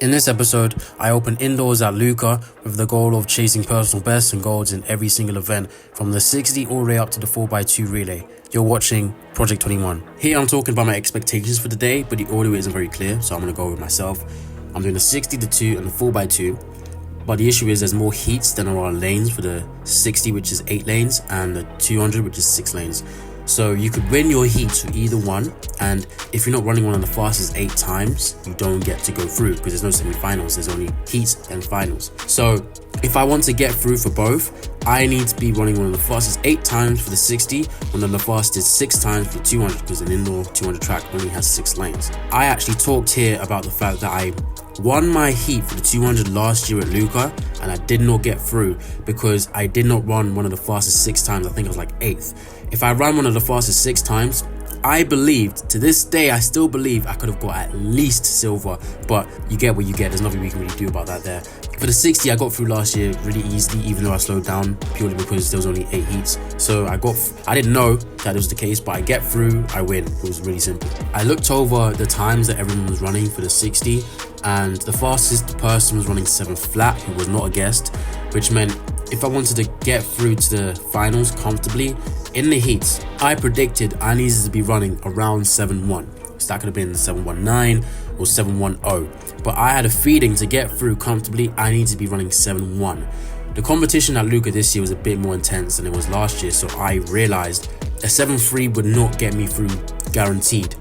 In this episode, I open indoors at LUCA with the goal of chasing personal bests and goals in every single event, from the 60 all the way up to the 4x2 relay. You're watching Project 21. Here I'm talking about my expectations for the day, but the audio isn't very clear, so I'm going to go with myself. I'm doing the 60, the 2 and the 4x2, but the issue is there's more heats than there are lanes for the 60, which is 8 lanes, and the 200, which is 6 lanes. So you could win your heats for either one, and if you're not running one of the fastest 8 times, you don't get to go through because there's no semi-finals, there's only heats and finals. So if I want to get through for both, I need to be running one of the fastest 8 times for the 60, one of the fastest 6 times for the 200, because an indoor 200 track only has 6 lanes. I actually talked here about the fact that I won my heat for the 200 last year at LUCA, and I did not get through because I did not run one of the fastest 6 times. I think I was like 8th. If I ran one of the fastest 6 times, I believed, to this day, I still believe I could have got at least silver, but you get what you get. There's nothing we can really do about that there. For the 60, I got through last year really easily, even though I slowed down purely because there was only 8 heats. So I didn't know that was the case, but I get through, I win. It was really simple. I looked over the times that everyone was running for the 60, and the fastest person was running 7 flat, who was not a guest, which meant if I wanted to get through to the finals comfortably in the heats, I predicted I needed to be running around 7.1. So that could have been 7.19 or 7.10. But I had a feeling to get through comfortably, I needed to be running 7.1. The competition at LUCA this year was a bit more intense than it was last year, so I realized a 7.3 would not get me through guaranteed.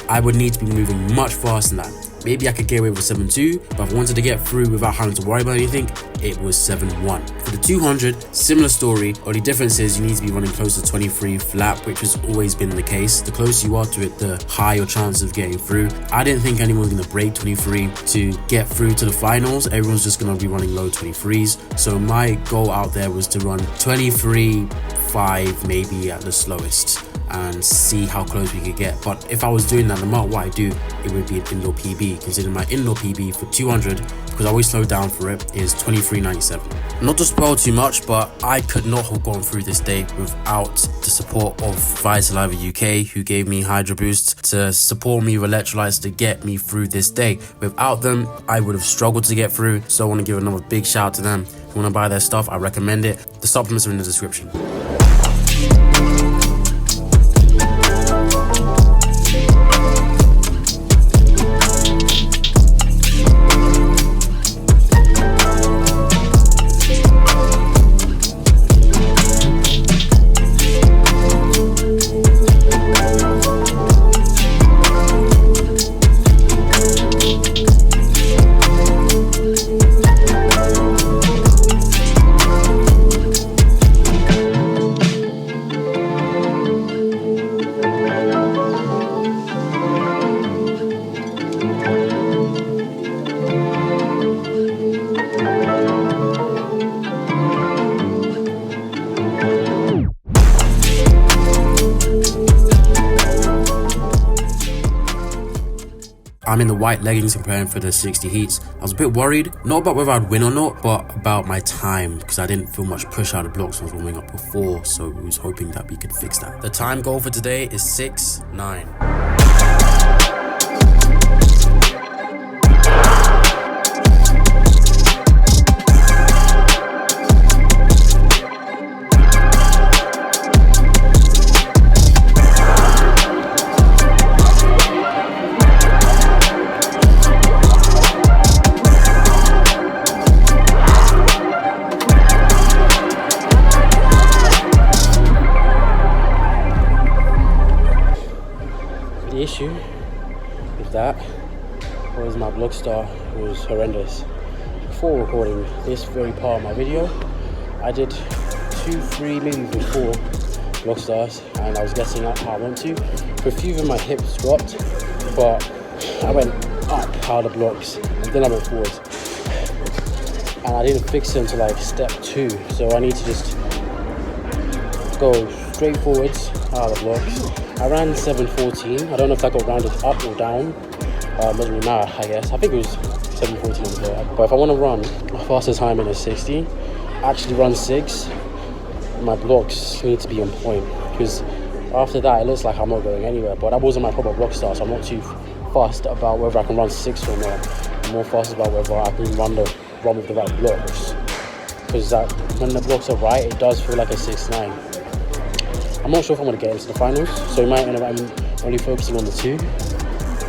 I would need to be moving much faster than that. Maybe I could get away with 7.2, but if I wanted to get through without having to worry about anything, it was 7.1. For the 200, similar story. Only difference is you need to be running close to 23 flat, which has always been the case. The closer you are to it, the higher your chance of getting through. I didn't think anyone was going to break 23 to get through to the finals. Everyone's just going to be running low 23s. So my goal out there was to run 23.5 maybe at the slowest, and see how close we could get. But if I was doing that, no matter what I do, it would be an indoor PB, considering my indoor PB for 200, because I always slow down for it, is 23.97. Not to spoil too much, but I could not have gone through this day without the support of Vitaliver UK, who gave me Hydro Boost to support me with electrolytes to get me through this day. Without them, I would have struggled to get through, so I want to give another big shout out to them. If you want to buy their stuff, I recommend it. The supplements are in the description. I'm in the white leggings preparing for the 60 heats. I was a bit worried, not about whether I'd win or not, but about my time, because I didn't feel much push out of blocks when I was warming up before, so we was hoping that we could fix that. The time goal for today is 6.9. The issue with that was my block star was horrendous. Before recording this very part of my video, I did 2, 3, maybe even 4 block stars, and I was getting up how I want to. For a few of them my hips dropped, but I went up how the blocks and then I went forwards. And I didn't fix it until like step 2, so I need to just go straight forwards out of the blocks. I ran 7.14. I don't know if that got rounded up or down. Doesn't really matter, I guess. I think it was 7.14 there. But if I want to run my fastest time in a 60, actually run 6, my blocks need to be on point, because after that it looks like I'm not going anywhere. But that wasn't my proper block start, so I'm not too fussed about whether I can run 6 or not. more fussed about whether I can run with the right blocks, because when the blocks are right, it does feel like a 6'9". I'm not sure if I'm going to get into the finals, so it might end up I'm only focusing on the 2,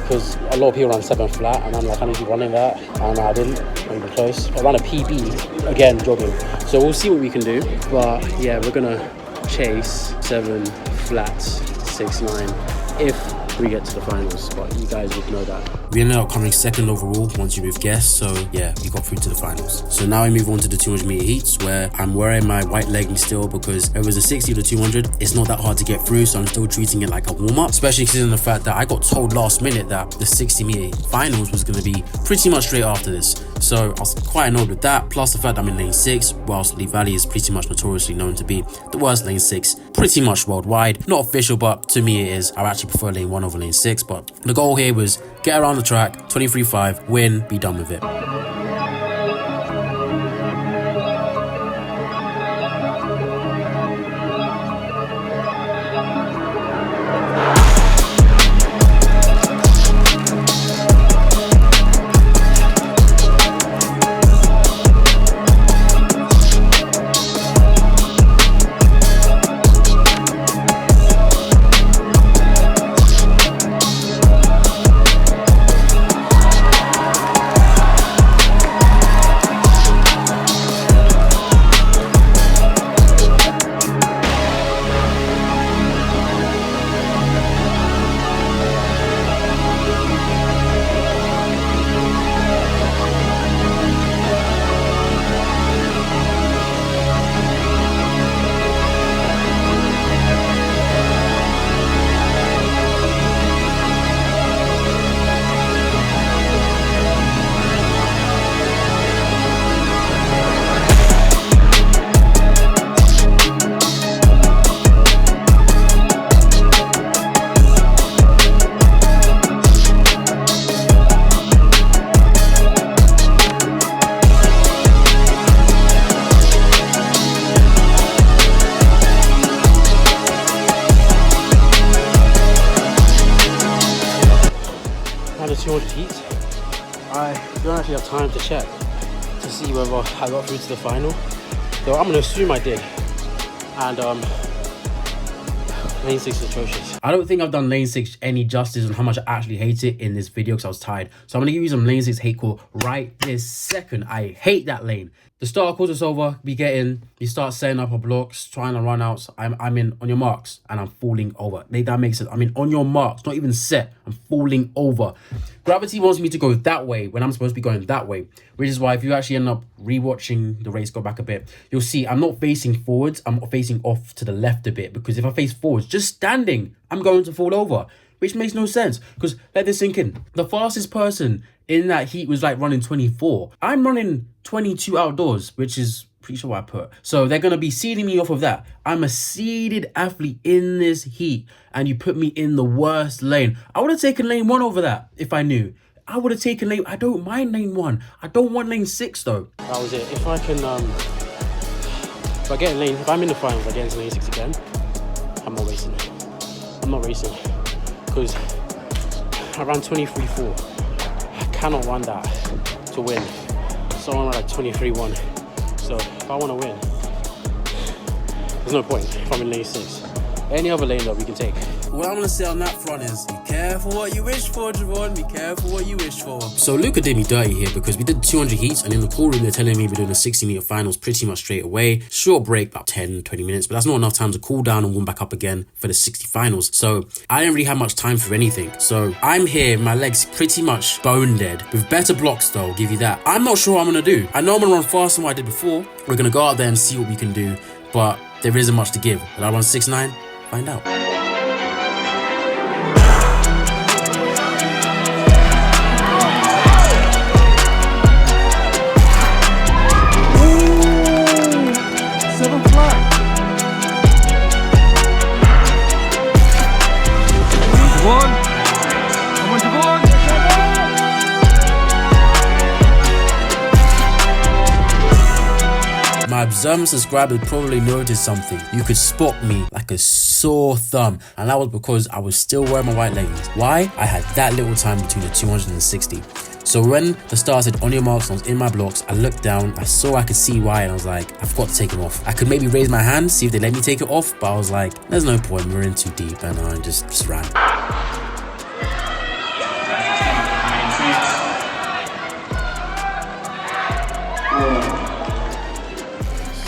because a lot of people run 7 flat, and I'm like, I need to be running that, and I didn't, not even close. I ran a PB, again, jogging, so we'll see what we can do, but yeah, we're going to chase 7 flats, 6'9", if we get to the finals, but you guys would know that. We ended up coming second overall once you move guests, so yeah, we got through to the finals. So now we move on to the 200-meter heats, where I'm wearing my white leggings still, because if it was a 60 to 200, it's not that hard to get through, so I'm still treating it like a warm-up, especially considering the fact that I got told last minute that the 60-meter finals was going to be pretty much straight after this. So I was quite annoyed with that, plus the fact that I'm in lane 6, whilst Lee Valley is pretty much notoriously known to be the worst lane 6 pretty much worldwide. Not official, but to me it is. I actually prefer lane 1 over lane 6, but the goal here was get around the track, 23.5, win, be done with it. The 200 heats, I don't actually have time to check to see whether I got through to the final, so I'm going to assume I did. And lane 6 is atrocious. I don't think I've done lane 6 any justice on how much I actually hate it in this video, because I was tired. So I'm going to give you some lane 6 hate call right this second. I hate that lane. The start course is over, you start setting up our blocks, trying to run out. I'm in on your marks, and I'm falling over. That makes sense. I mean, on your marks, not even set, I'm falling over. Gravity wants me to go that way when I'm supposed to be going that way, which is why if you actually end up rewatching the race, go back a bit, you'll see I'm not facing forwards, I'm facing off to the left a bit, because if I face forwards, just standing, I'm going to fall over, which makes no sense, because let this sink in. The fastest person in that heat was like running 24. I'm running 22 outdoors, which is pretty sure what I put. So they're going to be seeding me off of that. I'm a seeded athlete in this heat, and you put me in the worst lane. I would have taken lane 1 over that if I knew. I would have taken lane... I don't mind lane 1. I don't want lane 6 though. That was it. If I can... if I get in lane... If I'm in the finals, I get into lane 6 again, I'm not racing. I'm not racing. Because I ran 23.4. I cannot run that to win. So I'm like 23.1. So if I want to win, there's no point if I'm in lane 6. Any other lane that we can take. What I'm going to say on that front is, be careful what you wish for, Jevon. Be careful what you wish for. So LUCA did me dirty here, because we did 200 heats, and in the call room they're telling me we're doing a 60-meter finals pretty much straight away. Short break, about 10-20 minutes, but that's not enough time to cool down and warm back up again for the 60 finals. So I didn't really have much time for anything. So I'm here, my legs pretty much bone dead, with better blocks though, I'll give you that. I'm not sure what I'm going to do. I know I'm going to run faster than what I did before. We're going to go out there and see what we can do, but there isn't much to give. Will I run 6'9"? Find out. My observant subscriber probably noticed something. You could spot me like a sore thumb, and that was because I was still wearing my white leggings. Why? I had that little time between the 200 and the 60. So when the star said on your marks, I was in my blocks, I looked down, I saw I could see why, and I was like, I've got to take him off. I could maybe raise my hand, see if they let me take it off, but I was like, there's no point, we're in too deep, and I just ran.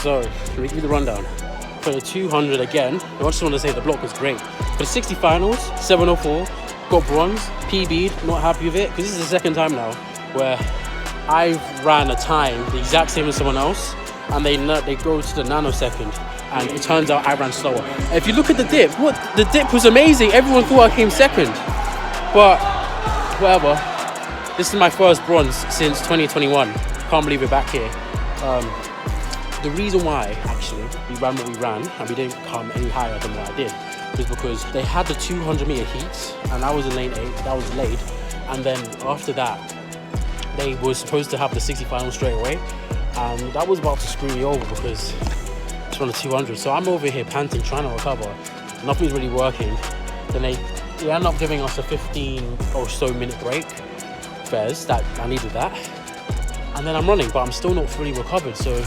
So, let me give you the rundown. For the 200 again, I just want to say the block was great. For the 60 finals, 704, got bronze, PB'd, not happy with it, because this is the second time now where I've ran a time the exact same as someone else, and they go to the nanosecond, and it turns out I ran slower. If you look at the dip, the dip was amazing. Everyone thought I came second, but whatever. This is my first bronze since 2021. Can't believe we're back here. The reason why, actually, we ran what we ran and we didn't come any higher than what I did was because they had the 200-meter heats, and I was in lane 8, that was late. And then after that, they were supposed to have the 60 final straight away. And that was about to screw me over because it's on the 200. So I'm over here panting, trying to recover. Nothing's really working. Then they end up giving us a 15 or so minute break. Fairs, that I needed that. And then I'm running, but I'm still not fully recovered. So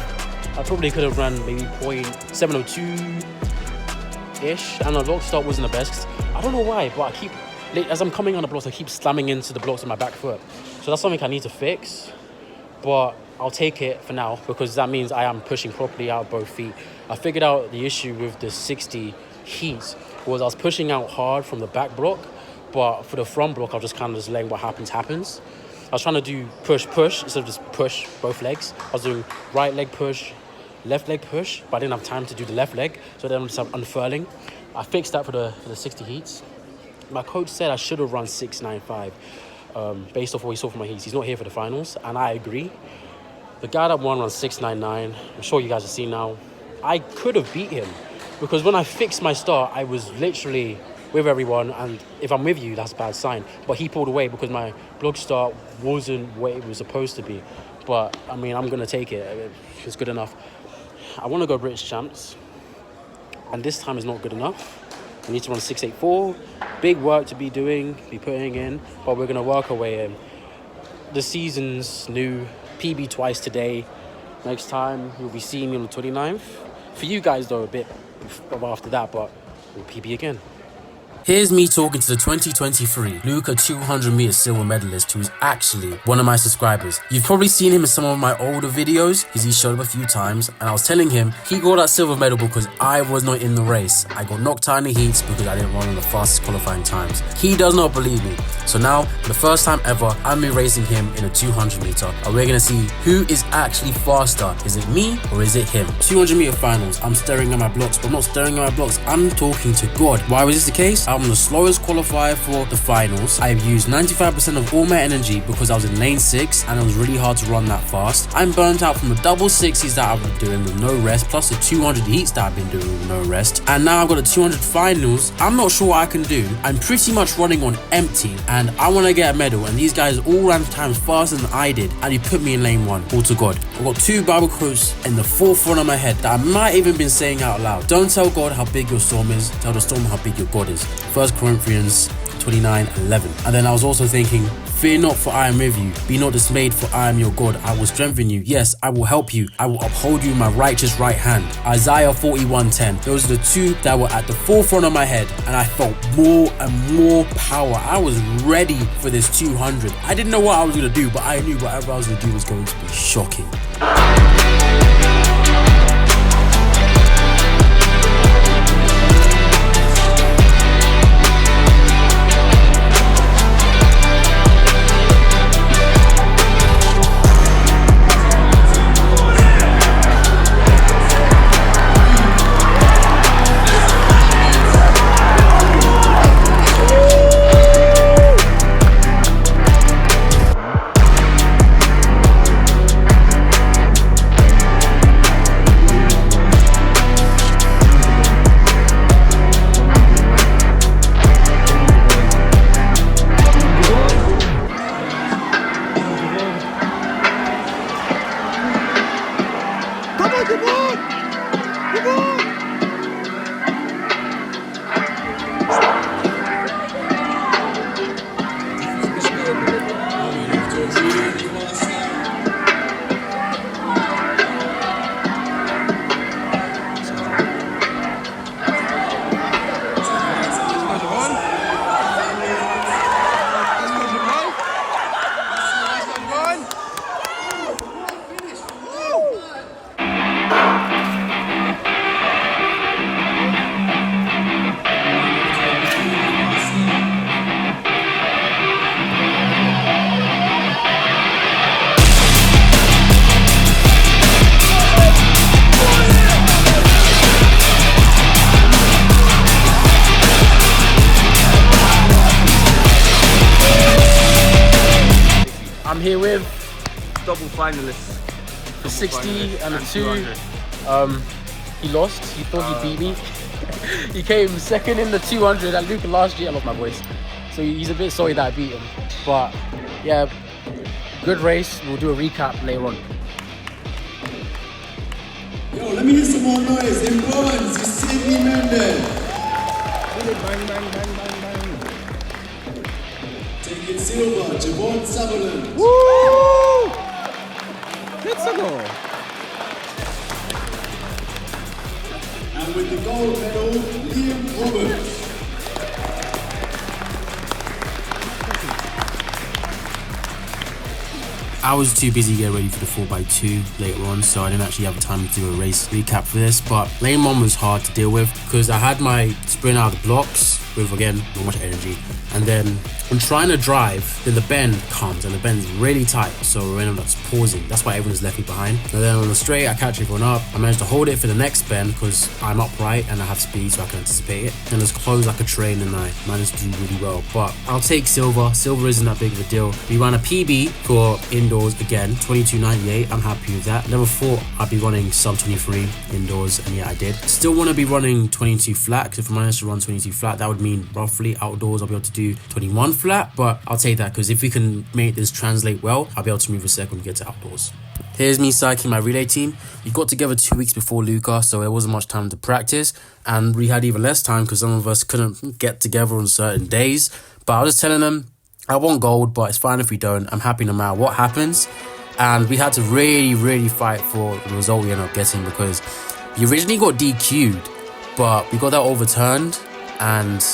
I probably could have run maybe 0.702-ish, and the block start wasn't the best. I don't know why, but as I'm coming on the blocks, I keep slamming into the blocks with my back foot. So that's something I need to fix, but I'll take it for now because that means I am pushing properly out both feet. I figured out the issue with the 60 heats was I was pushing out hard from the back block, but for the front block, I was just kind of just letting what happens. I was trying to do push instead of just push both legs. I was doing right leg push, left leg push, but I didn't have time to do the left leg, so then I'm just unfurling. I fixed that for the 60 heats. My coach said I should have run 6.95 based off what he saw from my heats. He's not here for the finals, and I agree. The guy that won 6.99, I'm sure you guys have seen now. I could have beat him because when I fixed my start, I was literally with everyone, and if I'm with you, that's a bad sign. But he pulled away because my block start wasn't what it was supposed to be. But I mean, I'm gonna take it. It's good enough. I want to go British champs, and this time is not good enough. We need to run 6.84. Big work to be putting in, but we're gonna work our way in. The season's new. PB twice today. Next time you'll be seeing me on the 29th. For you guys though, a bit after that, but we'll PB again. Here's me talking to the 2023 LUCA 200-meter silver medalist who is actually one of my subscribers. You've probably seen him in some of my older videos because he showed up a few times, and I was telling him he got that silver medal because I was not in the race. I got knocked out in the heats because I didn't run on the fastest qualifying times. He does not believe me. So now, for the first time ever, I'm racing him in a 200-meter, and we're going to see who is actually faster. Is it me or is it him? 200-meter finals, I'm staring at my blocks, but I'm not staring at my blocks. I'm talking to God. Why was this the case? I'm the slowest qualifier for the finals. I've used 95% of all my energy because I was in lane 6 and it was really hard to run that fast. I'm burnt out from the double 60s that I've been doing with no rest, plus the 200 heats that I've been doing with no rest. And now I've got the 200 finals. I'm not sure what I can do. I'm pretty much running on empty and I want to get a medal, and these guys all ran times faster than I did, and he put me in lane 1. All to God. I've got 2 Bible quotes in the forefront of my head that I might even been saying out loud. Don't tell God how big your storm is, tell the storm how big your God is. 1 Corinthians 29:11. And then I was also thinking, fear not, for I am with you. Be not dismayed, for I am your God. I will strengthen you. Yes, I will help you. I will uphold you in my righteous right hand. Isaiah 41:10. Those are the 2 that were at the forefront of my head, and I felt more and more power. I was ready for this 200. I didn't know what I was going to do, but I knew whatever I was going to do was going to be shocking. double finalists. For 60 and a 2. 200. He lost. He thought he beat me. He came second in the 200 at LUCA last year. I love my voice. So he's a bit sorry that I beat him. But yeah, good race. We'll do a recap later on. Yo, let me hear some more noise. In bronze, it's Sydney Mendez. Bang, bang, bang, bang, bang. Taking silver, Jevon Sutherland. Woo! Let's go. And with the gold medal, Liam Roberts. I was too busy getting ready for the 4x2 later on, so I didn't actually have time to do a race recap for this. But lane 1 was hard to deal with because I had my sprint out of the blocks with, again, not much energy. And then I'm trying to drive, then the bend comes and the bend is really tight, so we ended up pausing. That's why everyone's left me behind. And then on the straight, I catch everyone up. I managed to hold it for the next bend because I'm upright and I have speed, so I can anticipate it. And it's closed like a train, and I managed to do really well. But I'll take silver. Silver isn't that big of a deal. We ran a PB for indoors again, 22.98. I'm happy with that. Never thought I'd be running sub 23 indoors, and yeah, I did. Still want to be running 22 flat, because if I manage to run 22 flat, that would mean roughly outdoors I'll be able to do 21 flat. But I'll take that, because if we can make this translate well, I'll be able to move a second when we get to outdoors. Here's me cycling my relay team. We got together 2 weeks before LUCA, so there wasn't much time to practice, and we had even less time because some of us couldn't get together on certain days. But I was just telling them, I want gold, but it's fine if we don't. I'm happy no matter what happens. And we had to really fight for the result we ended up getting, because we originally got DQ'd, but we got that overturned, and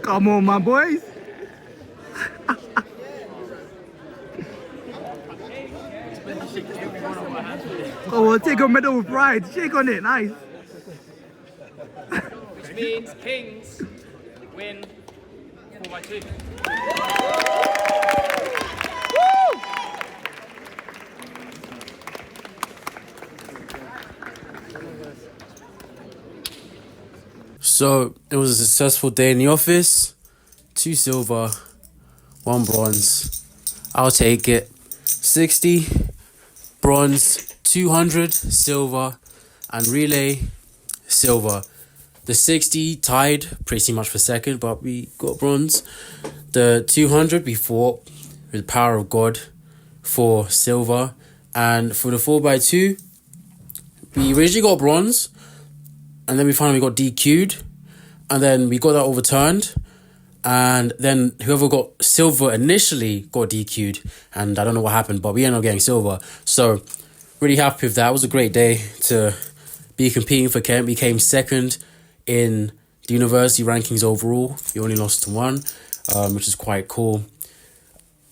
Come on, my boys. Oh, we'll take a medal with pride. Shake on it, nice. Which means Kings win 4x2. So it was a successful day in the office. 2 silver, 1 bronze. I'll take it. 60, bronze, 200, silver, and relay, silver. The 60 tied pretty much for second, but we got bronze. The 200 we fought with the power of God for silver. And for the 4x2, we originally got bronze, and then we finally got DQ'd, and then we got that overturned, and then whoever got silver initially got DQ'd, and I don't know what happened, but we ended up getting silver. So really happy with that. It was a great day to be competing for Kent. We came second in the university rankings overall. We only lost to 1, which is quite cool.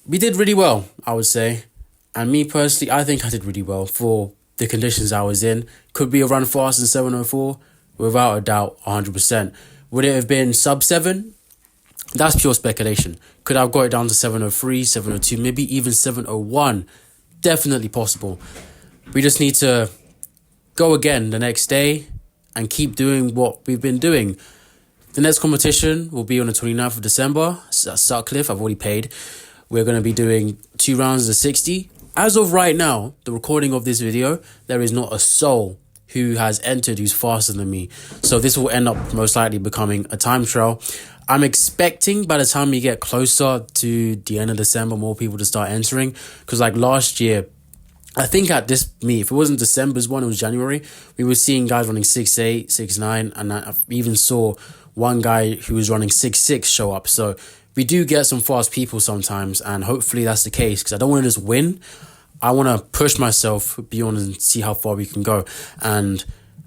We did really well, I would say, and me personally, I think I did really well for the conditions I was in. Could we have run faster than 7:04? Without a doubt, 100%. Would it have been sub 7? That's pure speculation. Could I have got it down to 7:03, 7:02, maybe even 7:01? Definitely possible. We just need to go again the next day and keep doing what we've been doing. The next competition will be on the 29th of December. It's at Sutcliffe. I've already paid. We're going to be doing 2 rounds of the 60. As of right now, the recording of this video, there is not a soul who has entered who's faster than me. So this will end up most likely becoming a time trial. I'm expecting by the time we get closer to the end of December, more people to start entering. Because like last year, I think at this meet, if it wasn't December's one, it was January, we were seeing guys running 6'8", 6'9", and I even saw one guy who was running 6'6" show up. So we do get some fast people sometimes, and hopefully that's the case, because I don't want to just win. I want to push myself beyond and see how far we can go. And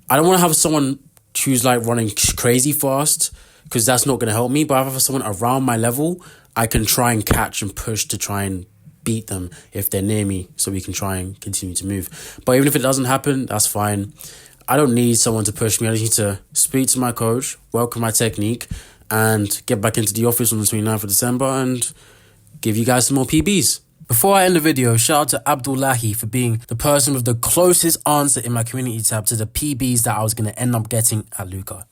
I don't want to have someone who's like running crazy fast, because that's not going to help me. But if I have someone around my level, I can try and catch and push to try and beat them if they're near me, so we can try and continue to move. But even if it doesn't happen, that's fine. I don't need someone to push me. I just need to speak to my coach, work on my technique, and get back into the office on the 29th of December and give you guys some more PBs. Before I end the video, shout out to Abdullahi for being the person with the closest answer in my community tab to the PBs that I was going to end up getting at LUCA.